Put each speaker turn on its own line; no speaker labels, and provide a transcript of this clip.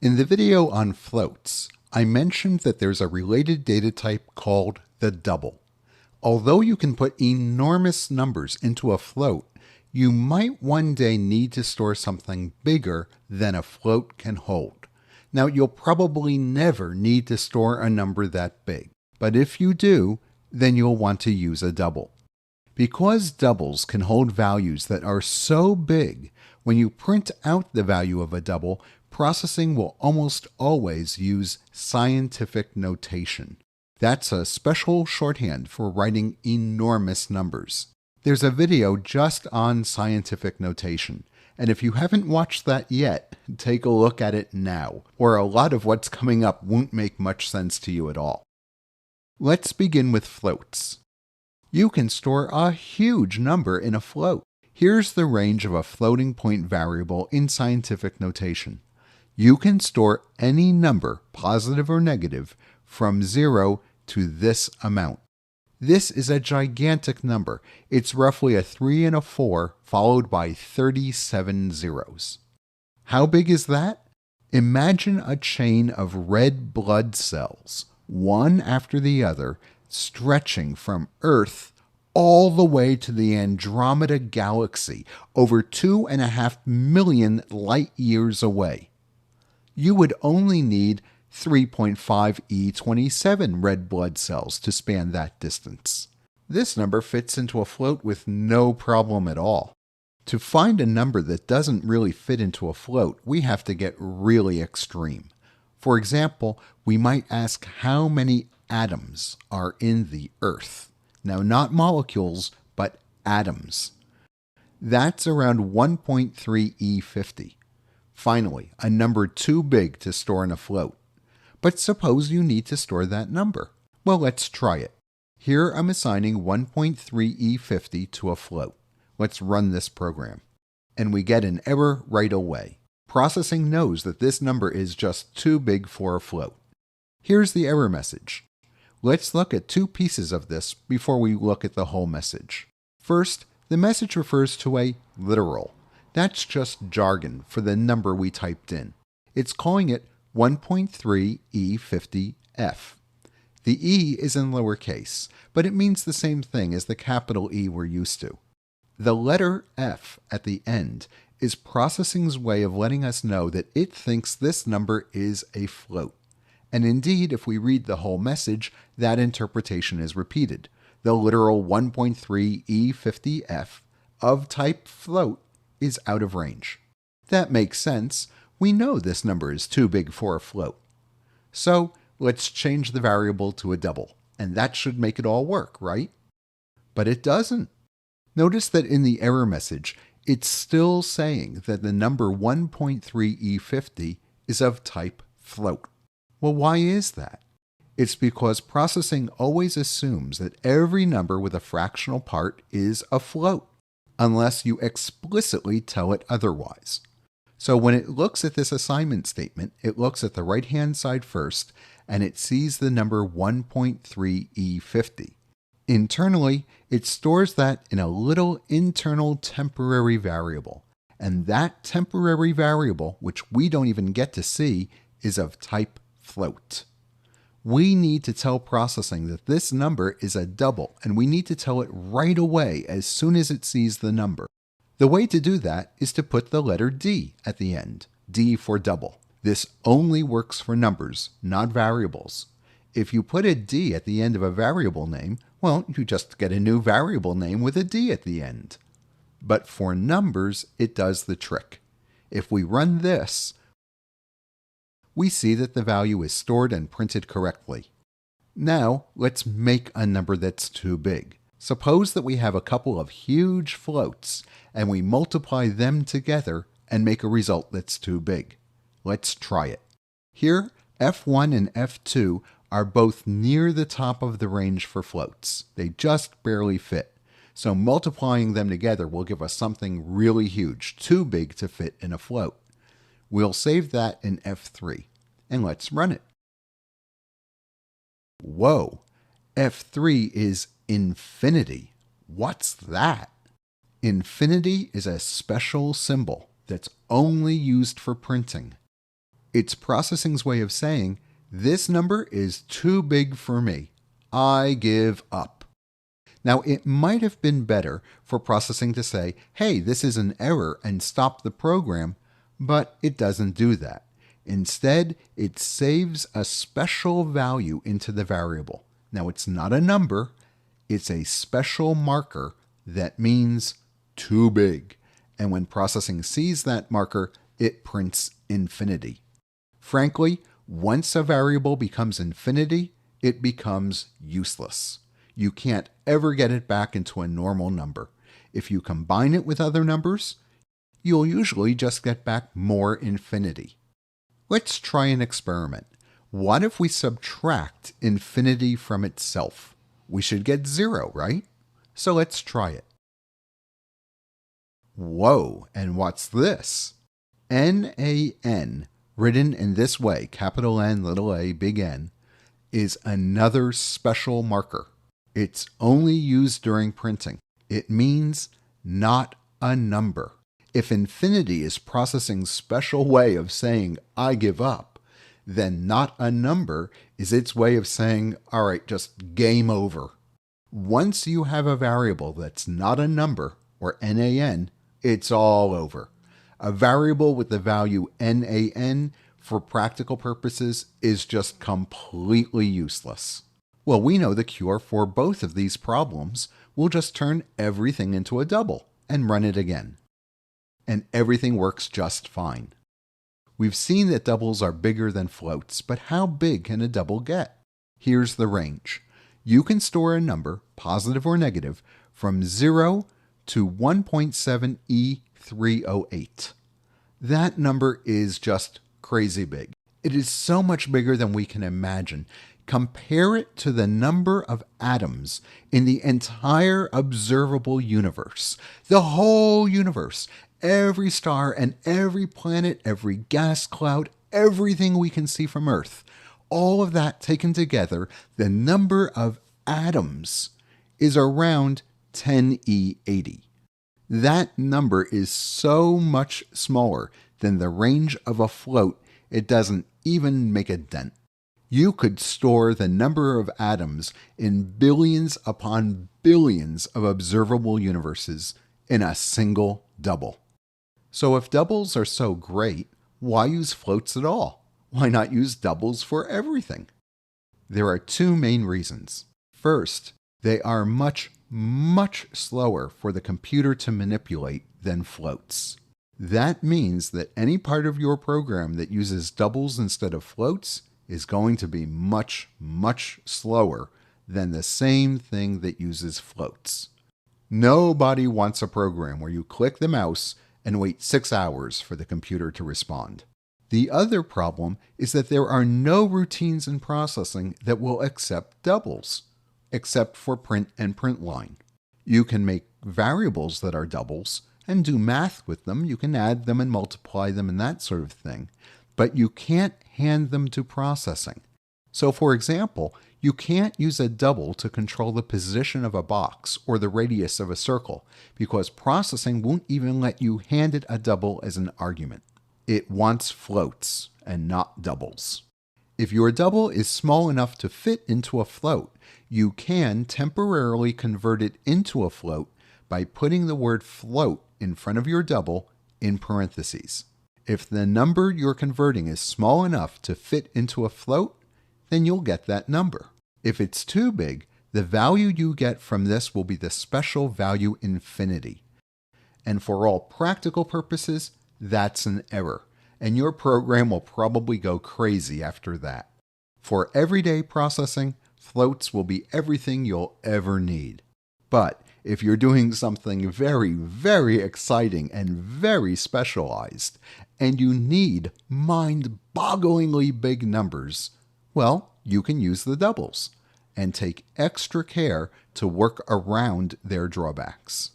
In the video on floats, I mentioned that there's a related data type called the double. Although you can put enormous numbers into a float, you might one day need to store something bigger than a float can hold. Now, you'll probably never need to store a number that big, but if you do, then you'll want to use a double. Because doubles can hold values that are so big, when you print out the value of a double, processing will almost always use scientific notation. That's a special shorthand for writing enormous numbers. There's a video just on scientific notation, and if you haven't watched that yet, take a look at it now, or a lot of what's coming up won't make much sense to you at all. Let's begin with floats. You can store a huge number in a float. Here's the range of a floating point variable in scientific notation. You can store any number, positive or negative, from 0 to this amount. This is a gigantic number. It's roughly a 3 and a 4 followed by 37 zeros. How big is that? Imagine a chain of red blood cells, one after the other, stretching from Earth all the way to the Andromeda Galaxy, over 2.5 million light years away. You would only need 3.5 E27 red blood cells to span that distance. This number fits into a float with no problem at all. To find a number that doesn't really fit into a float, we have to get really extreme. For example, we might ask how many atoms are in the Earth. Now, not molecules, but atoms. That's around 1.3 E50. Finally, a number too big to store in a float. But suppose you need to store that number. Well, let's try it. Here I'm assigning 1.3 E50 to a float. Let's run this program. And we get an error right away. Processing knows that this number is just too big for a float. Here's the error message. Let's look at two pieces of this before we look at the whole message. First, the message refers to a literal. That's just jargon for the number we typed in. It's calling it 1.3 E50F. The E is in lowercase, but it means the same thing as the capital E we're used to. The letter F at the end is processing's way of letting us know that it thinks this number is a float. And indeed, if we read the whole message, that interpretation is repeated. The literal 1.3 E50F of type float is out of range. That makes sense. We know this number is too big for a float. So let's change the variable to a double, and that should make it all work, right? But it doesn't. Notice that in the error message, it's still saying that the number 1.3 E50 is of type float. Well, why is that? It's because processing always assumes that every number with a fractional part is a float, unless you explicitly tell it otherwise. So when it looks at this assignment statement, it looks at the right-hand side first, and it sees the number 1.3 E50. Internally, it stores that in a little internal temporary variable. And that temporary variable, which we don't even get to see, is of type float. We need to tell processing that this number is a double, and we need to tell it right away as soon as it sees the number. The way to do that is to put the letter D at the end, D for double. This only works for numbers, not variables. If you put a D at the end of a variable name, well, you just get a new variable name with a D at the end. But for numbers, it does the trick. If we run this, we see that the value is stored and printed correctly. Now, let's make a number that's too big. Suppose that we have a couple of huge floats, and we multiply them together and make a result that's too big. Let's try it. Here, F1 and F2 are both near the top of the range for floats. They just barely fit. So multiplying them together will give us something really huge, too big to fit in a float. We'll save that in F3, and let's run it. Whoa, F3 is infinity. What's that? Infinity is a special symbol that's only used for printing. It's processing's way of saying, this number is too big for me. I give up. Now, it might have been better for processing to say, hey, this is an error and stop the program, but it doesn't do that. Instead, it saves a special value into the variable. Now, it's not a number, it's a special marker that means too big. And when processing sees that marker, it prints infinity. Frankly, once a variable becomes infinity, it becomes useless. You can't ever get it back into a normal number. If you combine it with other numbers, you'll usually just get back more infinity. Let's try an experiment. What if we subtract infinity from itself? We should get 0, right? So let's try it. Whoa, and what's this? NaN, written in this way, capital N, little a, big N, is another special marker. It's only used during printing. It means not a number. If infinity is processing's special way of saying, I give up, then not a number is its way of saying, all right, just game over. Once you have a variable that's not a number, or NaN, it's all over. A variable with the value NaN for practical purposes is just completely useless. Well, we know the cure for both of these problems. We'll just turn everything into a double and run it again. And everything works just fine. We've seen that doubles are bigger than floats, but how big can a double get? Here's the range. You can store a number, positive or negative, from 0 to 1.7E308. That number is just crazy big. It is so much bigger than we can imagine. Compare it to the number of atoms in the entire observable universe. The whole universe, every star and every planet, every gas cloud, everything we can see from Earth. All of that taken together, the number of atoms is around 10E80. That number is so much smaller than the range of a float, it doesn't even make a dent. You could store the number of atoms in billions upon billions of observable universes in a single double. So if doubles are so great, why use floats at all? Why not use doubles for everything? There are two main reasons. First, they are much slower for the computer to manipulate than floats. That means that any part of your program that uses doubles instead of floats is going to be much slower than the same thing that uses floats. Nobody wants a program where you click the mouse and wait 6 hours for the computer to respond. The other problem is that there are no routines in processing that will accept doubles, except for print and print line. You can make variables that are doubles and do math with them. You can add them and multiply them and that sort of thing. But you can't hand them to processing. So for example, you can't use a double to control the position of a box or the radius of a circle because processing won't even let you hand it a double as an argument. It wants floats and not doubles. If your double is small enough to fit into a float, you can temporarily convert it into a float by putting the word float in front of your double in parentheses. If the number you're converting is small enough to fit into a float, then you'll get that number. If it's too big, the value you get from this will be the special value infinity. And for all practical purposes, that's an error, and your program will probably go crazy after that. For everyday processing, floats will be everything you'll ever need. But if you're doing something very exciting and very specialized, and you need mind-bogglingly big numbers, well, you can use the doubles and take extra care to work around their drawbacks.